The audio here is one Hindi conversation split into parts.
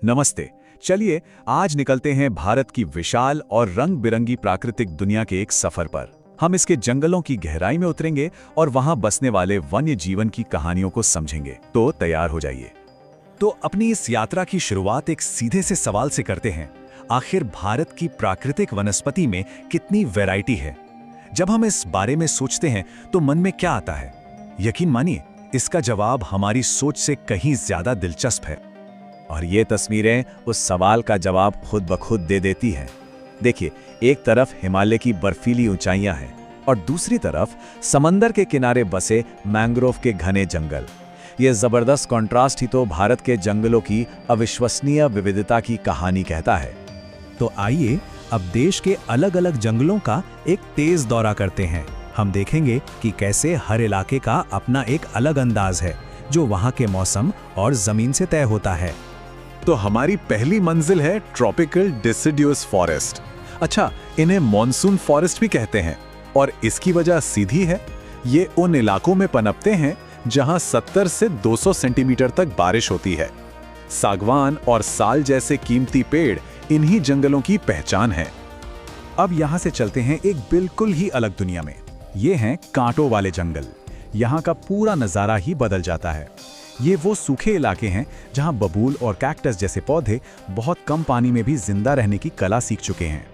नमस्ते। चलिए आज निकलते हैं भारत की विशाल और रंग बिरंगी प्राकृतिक दुनिया के एक सफर पर। हम इसके जंगलों की गहराई में उतरेंगे और वहां बसने वाले वन्य जीवन की कहानियों को समझेंगे। तो तैयार हो जाइए। तो अपनी इस यात्रा की शुरुआत एक सीधे से सवाल से करते हैं। आखिर भारत की प्राकृतिक वनस्पति में कितनी वैरायटी है? जब हम इस बारे में सोचते हैं तो मन में क्या आता है? यकीन मानिए, इसका जवाब हमारी सोच से कहीं ज्यादा दिलचस्प है। और ये तस्वीरें उस सवाल का जवाब खुद ब खुद दे देती हैं। देखिए, एक तरफ हिमालय की बर्फीली ऊंचाइयां हैं और दूसरी तरफ समंदर के किनारे बसे मैंग्रोव के घने जंगल। ये जबरदस्त कॉन्ट्रास्ट ही तो भारत के जंगलों की अविश्वसनीय विविधता की कहानी कहता है। तो आइए अब देश के अलग अलग जंगलों का एक तेज दौरा करते हैं। हम देखेंगे कि कैसे हर इलाके का अपना एक अलग अंदाज है, जो वहां के मौसम और जमीन से तय होता है। तो हमारी पहली मंजिल है ट्रॉपिकल डिसिडियस फॉरेस्ट। अच्छा, इन्हें मॉनसून फॉरेस्ट भी कहते हैं और इसकी वजह सीधी है। ये उन इलाकों में पनपते हैं जहां 70 से 200 सेंटीमीटर तक बारिश होती है। सागवान और साल जैसे कीमती पेड़ इन्हीं जंगलों की पहचान है। अब यहां से चलते हैं एक बिल्कुल ही अलग दुनिया में। ये हैं कांटों वाले जंगल। यहाँ का पूरा नज़ारा ही बदल जाता है। ये वो सूखे इलाके हैं जहाँ बबूल और कैक्टस जैसे पौधे बहुत कम पानी में भी जिंदा रहने की कला सीख चुके हैं।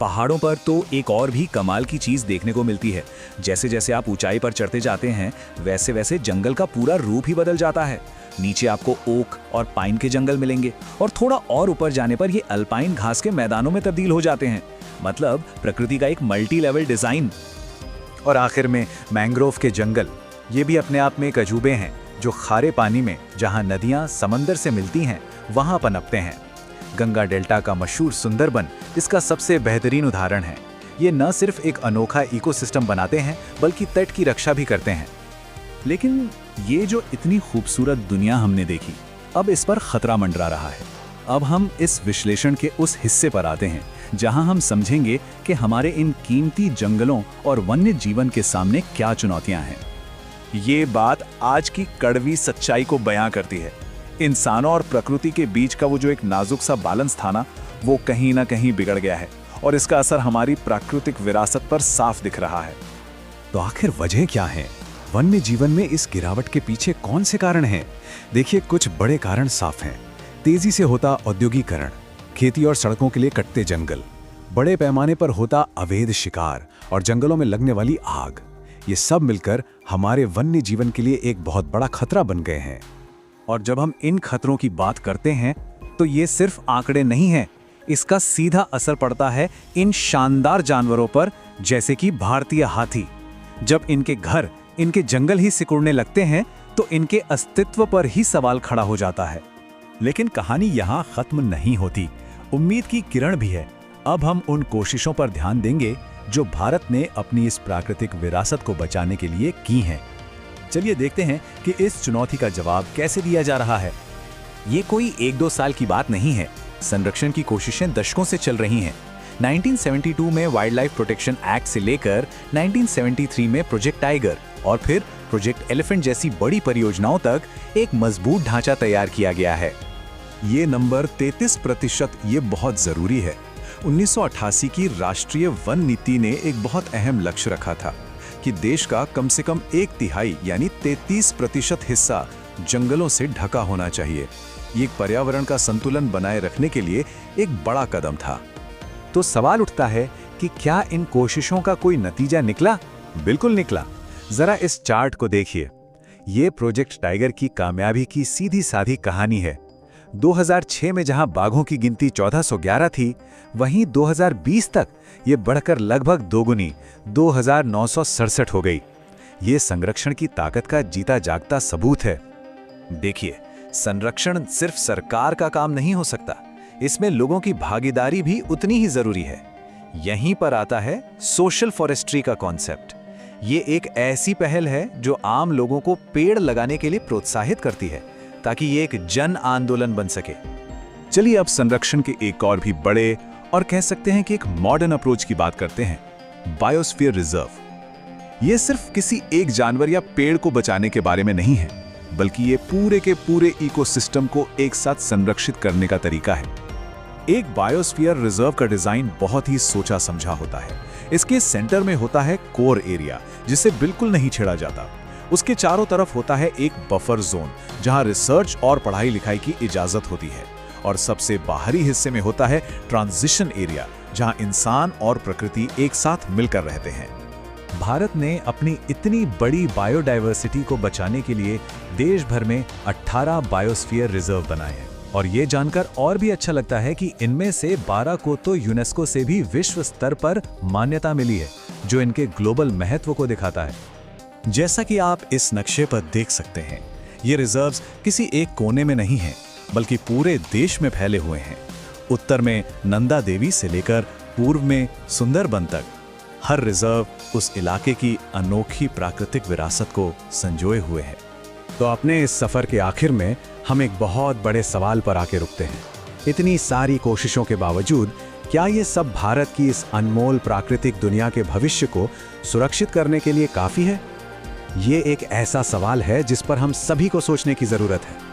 पहाड़ों पर तो एक और भी कमाल की चीज़ देखने को मिलती है। जैसे जैसे आप ऊंचाई पर चढ़ते जाते हैं, वैसे वैसे जंगल का पूरा रूप ही बदल जाता है। नीचे आपको ओक और पाइन के जंगल मिलेंगे और थोड़ा और ऊपर जाने पर ये अल्पाइन घास के मैदानों में तब्दील हो जाते हैं। मतलब प्रकृति का एक मल्टी लेवल डिज़ाइन। और आखिर में मैंग्रोव के जंगल, ये भी अपने आप में एक अजूबे हैं, जो खारे पानी में जहां नदियां समंदर से मिलती हैं वहां पनपते हैं। गंगा डेल्टा का मशहूर सुंदरबन इसका सबसे बेहतरीन उदाहरण है। ये न सिर्फ एक अनोखा इकोसिस्टम बनाते हैं, बल्कि तट की रक्षा भी करते हैं। लेकिन ये जो इतनी खूबसूरत दुनिया हमने देखी, अब इस पर खतरा मंडरा रहा है। अब हम इस विश्लेषण के उस हिस्से पर आते हैं जहां हम समझेंगे कि हमारे इन कीमती जंगलों और वन्य जीवन के सामने क्या चुनौतियां हैं। ये बात आज की कड़वी सच्चाई को बयां करती है। इंसानों और प्रकृति के बीच का वो जो एक नाजुक सा बैलेंस था ना, वो कहीं ना कहीं बिगड़ गया है और इसका असर हमारी प्राकृतिक विरासत पर साफ दिख रहा है। तो आखिर वजह क्या है? वन्य जीवन में इस गिरावट के पीछे कौन से कारण हैं? देखिए, कुछ बड़े कारण साफ हैं। तेजी से होता औद्योगिकरण, खेती और सड़कों के लिए कटते जंगल, बड़े पैमाने पर होता अवैध शिकार और जंगलों में लगने वाली आग, ये सब मिलकर हमारे वन्य जीवन के लिए एक बहुत बड़ा खतरा बन गए हैं। और जब हम इन खतरों की बात करते हैं तो ये सिर्फ आंकड़े नहीं हैं, इसका सीधा असर पड़ता है इन शानदार जानवरों पर, जैसे कि भारतीय हाथी। जब इनके घर, इनके जंगल ही सिकुड़ने लगते हैं तो इनके अस्तित्व पर ही सवाल खड़ा हो जाता है। लेकिन कहानी यहाँ खत्म नहीं होती। उम्मीद की किरण भी है। अब हम उन कोशिशों पर ध्यान देंगे जो भारत ने अपनी इस प्राकृतिक विरासत को बचाने के लिए की हैं। चलिए देखते हैं कि इस चुनौती का जवाब कैसे दिया जा रहा है। ये कोई 1-2 साल की बात नहीं है। संरक्षण की कोशिशें दशकों से चल रही हैं। 1972 में वाइल्ड लाइफ प्रोटेक्शन एक्ट से लेकर 1973 में प्रोजेक्ट टाइगर और फिर प्रोजेक्ट एलिफेंट जैसी बड़ी परियोजनाओं तक एक मजबूत ढांचा तैयार किया गया है। ये नंबर 33% ये बहुत जरूरी है। 1988 की राष्ट्रीय वन नीति ने एक बहुत अहम लक्ष्य रखा था कि देश का कम से कम 1/3 यानी 33% हिस्सा जंगलों से ढका होना चाहिए। ये पर्यावरण का संतुलन बनाए रखने के लिए एक बड़ा कदम था। तो सवाल उठता है कि क्या इन कोशिशों का कोई नतीजा निकला? बिल्कुल निकला। जरा इस चार्ट को देखिए। ये प्रोजेक्ट टाइगर की कामयाबी की सीधी साधी कहानी है। 2006 में जहां बाघों की गिनती 1411 थी, वहीं 2020 तक ये बढ़कर लगभग दोगुनी 2967 हो गई। ये संरक्षण की ताकत का जीता जागता सबूत है। देखिए, संरक्षण सिर्फ सरकार का काम नहीं हो सकता, इसमें लोगों की भागीदारी भी उतनी ही जरूरी है। यहीं पर आता है सोशल फॉरेस्ट्री का कॉन्सेप्ट। ये एक ऐसी पहल है जो आम लोगों को पेड़ लगाने के लिए प्रोत्साहित करती है, ताकि ये एक जन आंदोलन बन सके। चलिए अब संरक्षण के एक और भी बड़े और कह सकते हैं कि एक मॉडर्न अप्रोच की बात करते हैं, बायोस्फीयर रिजर्व। ये सिर्फ किसी एक जानवर या पेड़ को बचाने के बारे में नहीं है, बल्कि ये पूरे के पूरे इकोसिस्टम को एक साथ संरक्षित करने का तरीका है। एक बायोस्फीयर रिजर्व का डिजाइन बहुत ही सोचा समझा होता है। इसके सेंटर में होता है कोर एरिया, जिसे बिल्कुल नहीं छेड़ा जाता। उसके चारों तरफ होता है एक बफर जोन, जहां रिसर्च और पढ़ाई लिखाई की इजाजत होती है। और सबसे बाहरी हिस्से में होता है ट्रांजिशन एरिया, जहां इंसान और प्रकृति एक साथ मिलकर रहते हैं। भारत ने अपनी इतनी बड़ी बायोडायवर्सिटी को बचाने के लिए देश भर में 18 बायोस्फीयर रिजर्व बनाए हैं। और ये जानकर और भी अच्छा लगता है कि इनमें से 12 को तो यूनेस्को से भी विश्व स्तर पर मान्यता मिली है, जो इनके ग्लोबल महत्व को दिखाता है। जैसा कि आप इस नक्शे पर देख सकते हैं, ये रिजर्व्स किसी एक कोने में नहीं हैं, बल्कि पूरे देश में फैले हुए हैं। उत्तर में नंदा देवी से लेकर पूर्व में सुंदरबन तक हर रिजर्व उस इलाके की अनोखी प्राकृतिक विरासत को संजोए हुए है। तो अपने इस सफर के आखिर में हम एक बहुत बड़े सवाल पर आके रुकते हैं। इतनी सारी कोशिशों के बावजूद क्या ये सब भारत की इस अनमोल प्राकृतिक दुनिया के भविष्य को सुरक्षित करने के लिए काफी है? ये एक ऐसा सवाल है जिस पर हम सभी को सोचने की जरूरत है।